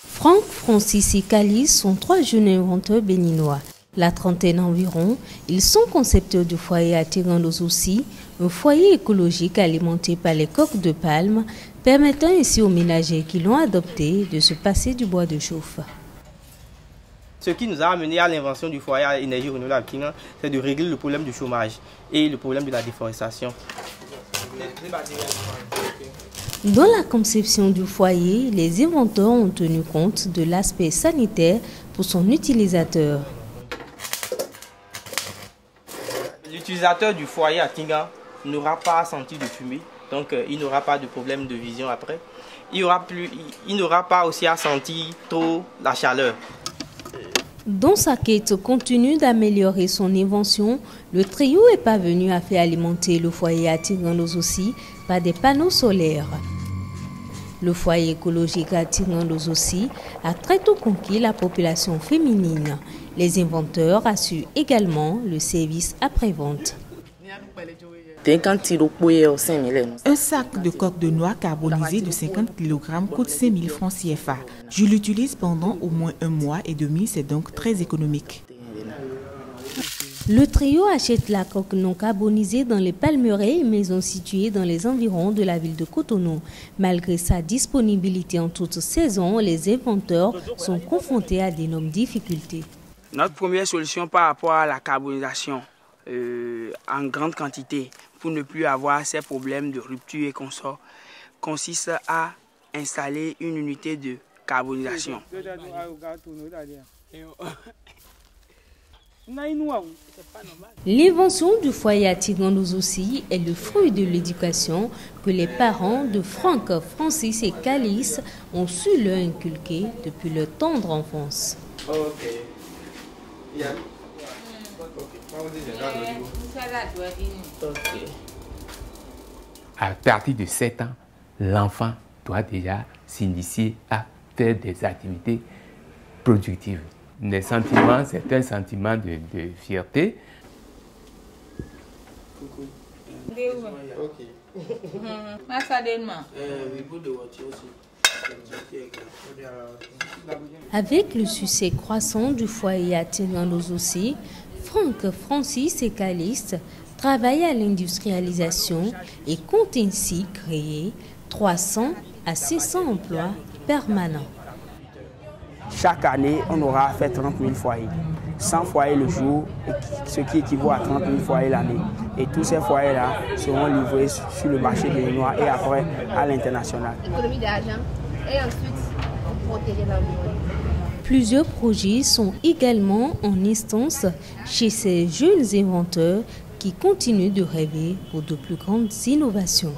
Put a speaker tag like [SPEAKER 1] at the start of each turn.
[SPEAKER 1] Franck, Francis et Calis sont 3 jeunes inventeurs béninois. La trentaine environ, ils sont concepteurs du foyer à Tirandos-aussi, un foyer écologique alimenté par les coques de palme, permettant ainsi aux ménagers qui l'ont adopté de se passer du bois de chauffe.
[SPEAKER 2] Ce qui nous a amené à l'invention du foyer à énergie renouvelable, c'est de régler le problème du chômage et le problème de la déforestation.
[SPEAKER 1] Dans la conception du foyer, les inventeurs ont tenu compte de l'aspect sanitaire pour son utilisateur.
[SPEAKER 2] L'utilisateur du foyer à Tinga n'aura pas à sentir de fumée, donc il n'aura pas de problème de vision après. Il n'aura pas aussi à sentir trop la chaleur.
[SPEAKER 1] Dans sa quête continue d'améliorer son invention, le trio est parvenu à faire alimenter le foyer à Tirandos-aussi par des panneaux solaires. Le foyer écologique à Tirandos-aussi a très tôt conquis la population féminine. Les inventeurs assurent également le service après-vente.
[SPEAKER 3] Un sac de coque de noix carbonisée de 50 kg coûte 5 000 francs CFA. Je l'utilise pendant au moins 1 mois et demi, c'est donc très économique.
[SPEAKER 1] Le trio achète la coque non carbonisée dans les palmeraies et maisons situées dans les environs de la ville de Cotonou. Malgré sa disponibilité en toute saison, les inventeurs sont confrontés à d'énormes difficultés.
[SPEAKER 4] Notre première solution par rapport à la carbonisation en grande quantité, pour ne plus avoir ces problèmes de rupture et consort, consiste à installer une unité de carbonisation.
[SPEAKER 1] L'invention du foyer à Tirandos-aussi est le fruit de l'éducation que les parents de Franck, Francis et Calis ont su leur inculquer depuis leur tendre enfance.
[SPEAKER 5] À partir de 7 ans, l'enfant doit déjà s'initier à faire des activités productives. Les sentiments, c'est un sentiment de fierté.
[SPEAKER 1] Avec le succès croissant du foyer à Tirandos-aussi, Franck, Francis et Calis travaillent à l'industrialisation et comptent ainsi créer 300 à 600 emplois permanents.
[SPEAKER 4] Chaque année, on aura fait 30 000 foyers. 100 foyers le jour, ce qui équivaut à 30 000 foyers l'année. Et tous ces foyers-là seront livrés sur le marché béninois et après à l'international.
[SPEAKER 6] Économie d'argent et ensuite protéger l'environnement.
[SPEAKER 1] Plusieurs projets sont également en instance chez ces jeunes inventeurs qui continuent de rêver pour de plus grandes innovations.